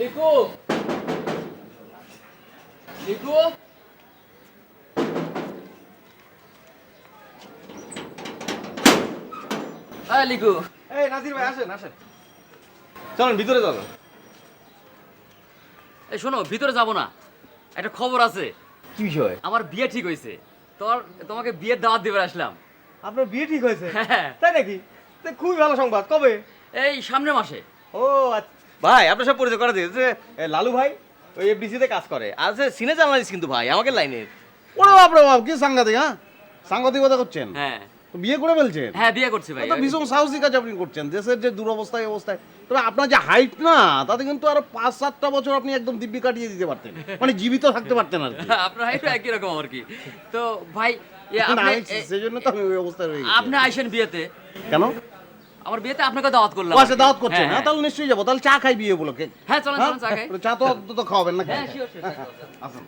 লিকু লিকু লিকু এই নাজির ভাই আসেন আসেন চলেন ভিতরে চলেন। এই শোনো ভিতরে যাব না, একটা খবর আছে। কি বিষয়? আমার বিয়ে ঠিক হয়েছে। তোমাকে বিয়ের দাওয়াত দিবার আসলাম। আপনার বিয়ে ঠিক হয়েছে? হ্যাঁ। তাই নাকি? তো খুবই ভালো সংবাদ। কবে? এই সামনের মাসে। ও আচ্ছা ভাই, আপনার সব পরিচয় করে দিয়েছে। লালু ভাই ওই এফডিসি তে কাজ করে, আর সিনে জার্নালিস্ট কিন্তু ভাই আমাকে লাইনের। ওরে বাপ রে বাপ, কি সাংঘাতিক! হ্যাঁ, সাংঘাতিকতা করছেন। হ্যাঁ তো বিয়ে করে ফেলছেন? হ্যাঁ বিয়ে করছি ভাই। এটা ভীষণ সাহসী কাজ আপনি করছেন, দেশের যে দুরবস্থায় অবস্থায়। তবে আপনার যে হাইট না, তাতে কিন্তু আরো 5-7টা বছর আপনি একদম দিব্যি কাটিয়ে দিতে পারতেন, মানে জীবিত থাকতে পারতেন আর কি। আপনার হাইটও একই রকম আর কি। তো ভাই না, সেই জন্য তো আমি ওই অবস্থায় রয়ে গেছি। আপনি আইসেন বিয়েতে। কেন? আমার বিয়েতে আপনাকে দাওয়াত করলাম। ও আচ্ছা, দাওয়াত করছেন? হ্যাঁ, হ্যাঁ, তাহলে নিশ্চয়ই যাবো। তাহলে চা খাই বিয়ে উপলক্ষে। হ্যাঁ চলেন হ্যাঁ? চলেন চা খাই। চা তো অন্তত খাওয়াবেন না? হ্যাঁ শিওর শিওর। আসুন।